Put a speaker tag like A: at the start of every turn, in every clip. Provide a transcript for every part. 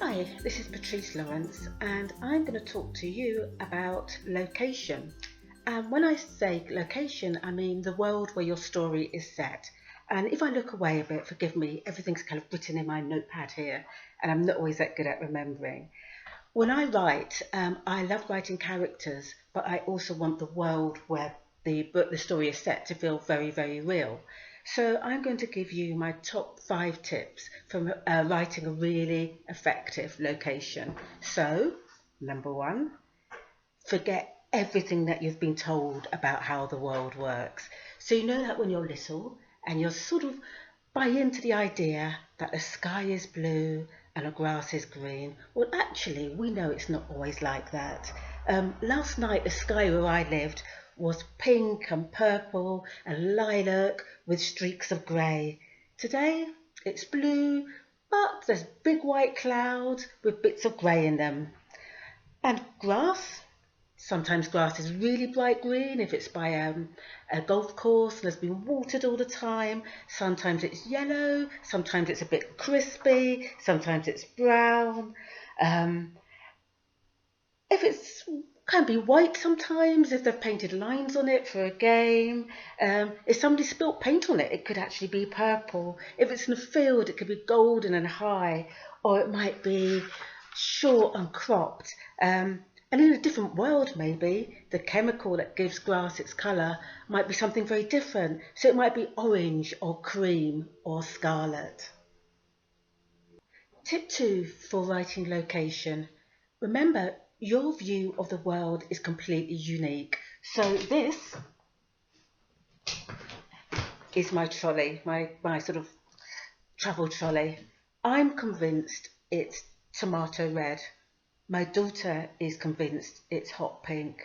A: Hi, this is Patrice Lawrence, and I'm going to talk to you about location. And when I say location, I mean the world where your story is set. And if I look away a bit, forgive me, everything's kind of written in my notepad here, and I'm not always that good at remembering. When I write, I love writing characters, but I also want the world where the story is set to feel very, very real. So I'm going to give you my top 5 tips for writing a really effective location. So, number 1, forget everything that you've been told about how the world works. So you know that when you're little and you're sort of buy into the idea that the sky is blue and the grass is green. Well, actually, we know it's not always like that. Last night, the sky where I lived was pink and purple and lilac with streaks of grey. Today, it's blue, but there's big white clouds with bits of grey in them. And grass, sometimes grass is really bright green if it's by a golf course and has been watered all the time. Sometimes it's yellow, sometimes it's a bit crispy, sometimes it's brown. Um, if it's can be white sometimes if they've painted lines on it for a game. If somebody spilt paint on it, it could actually be purple. If it's in a field, it could be golden and high, or it might be short and cropped. And in a different world, maybe, the chemical that gives grass its colour might be something very different. So it might be orange or cream or scarlet. Tip 2 for writing location. Remember, your view of the world is completely unique. So this is my trolley, my sort of travel trolley. I'm convinced it's tomato red. My daughter is convinced it's hot pink.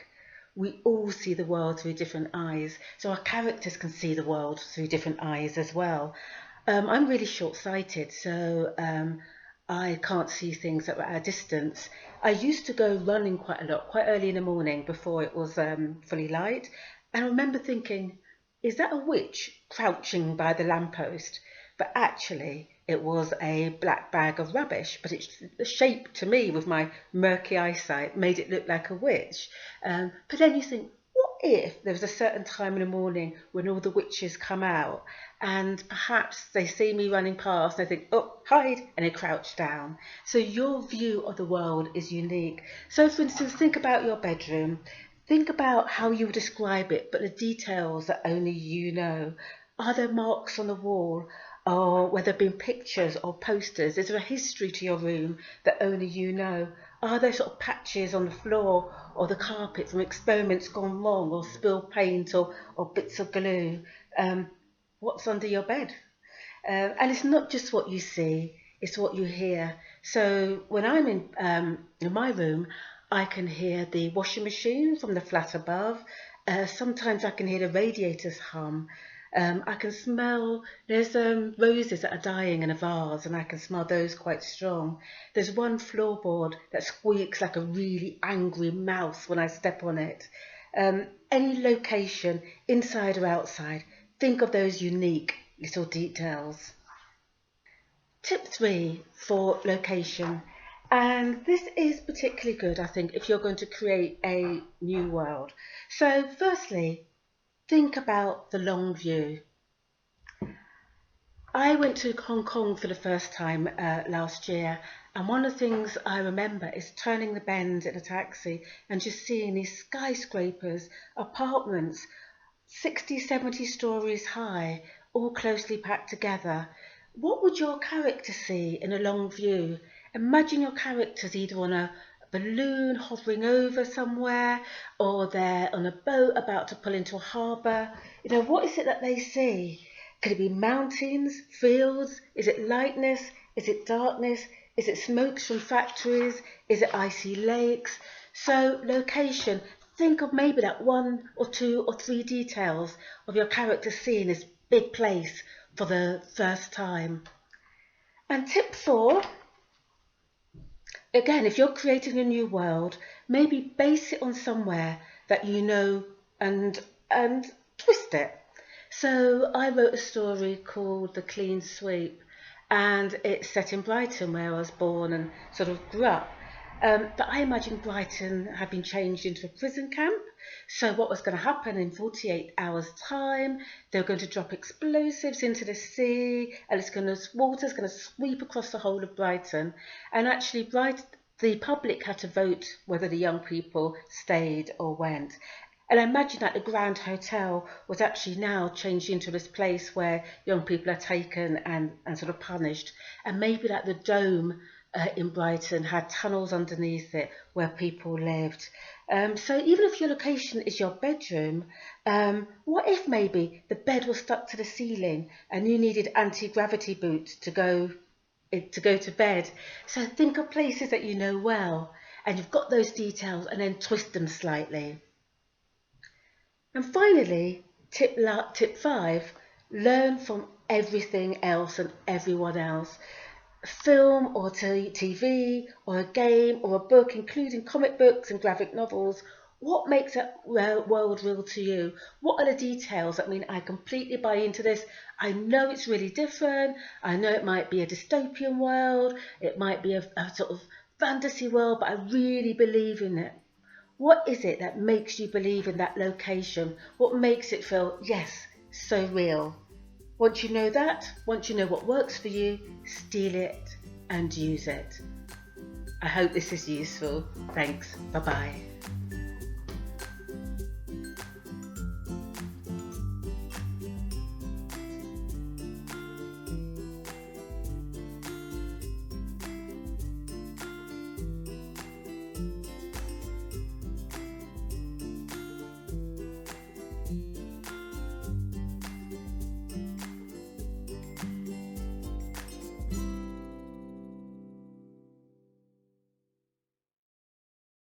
A: We all see the world through different eyes, so our characters can see the world through different eyes as well. I'm really short-sighted, so I can't see things that are at a distance. I used to go running quite a lot, quite early in the morning before it was fully light, and I remember thinking, is that a witch crouching by the lamppost? But actually, it was a black bag of rubbish, but its shape to me, with my murky eyesight, made it look like a witch. But then you think, what if there was a certain time in the morning when all the witches come out and perhaps they see me running past and they think, oh, hide, and they crouch down. So your view of the world is unique. So for instance, think about your bedroom. Think about how you would describe it, but the details that only you know. Are there marks on the wall? Or whether there been pictures or posters? Is there a history to your room that only you know? Are there sort of patches on the floor or the carpet from experiments gone wrong, or spilled paint, or bits of glue? What's under your bed? And it's not just what you see, it's what you hear. So when I'm in my room, I can hear the washing machine from the flat above. Sometimes I can hear the radiators hum. I can smell, there's roses that are dying in a vase, and I can smell those quite strong. There's one floorboard that squeaks like a really angry mouse when I step on it. Any location, inside or outside, think of those unique little details. Tip 3 for location. And this is particularly good, I think, if you're going to create a new world. So firstly, think about the long view. I went to Hong Kong for the first time last year, and one of the things I remember is turning the bend in a taxi and just seeing these skyscrapers, apartments, 60, 70 stories high, all closely packed together. What would your character see in a long view? Imagine your characters either on a balloon hovering over somewhere, or they're on a boat about to pull into a harbour. What is it that they see? Could it be mountains, fields? Is it lightness? Is it darkness? Is it smokes from factories? Is it icy lakes? So location, think of maybe that 1 or 2 or 3 details of your character seeing this big place for the first time. And tip 4, again, if you're creating a new world, maybe base it on somewhere that you know, and twist it. So I wrote a story called The Clean Sweep, and it's set in Brighton, where I was born and sort of grew up. But I imagine Brighton had been changed into a prison camp. So what was going to happen in 48 hours' time? They were going to drop explosives into the sea, and water's going to sweep across the whole of Brighton. And actually, the public had to vote whether the young people stayed or went. And I imagine that the Grand Hotel was actually now changed into this place where young people are taken and sort of punished. And maybe that the Dome in Brighton had tunnels underneath it where people lived. So even if your location is your bedroom, what if maybe the bed was stuck to the ceiling and you needed anti-gravity boots to go to bed? So think of places that you know well, and you've got those details, and then twist them slightly. And finally, tip 5, learn from everything else and everyone else. Film or TV or a game or a book, including comic books and graphic novels. What makes that world real to you? What are the details that mean I completely buy into this? I know it's really different. I know it might be a dystopian world. It might be a sort of fantasy world, but I really believe in it. What is it that makes you believe in that location? What makes it feel, yes, so real? Once you know that, once you know what works for you, steal it and use it. I hope this is useful. Thanks. Bye-bye.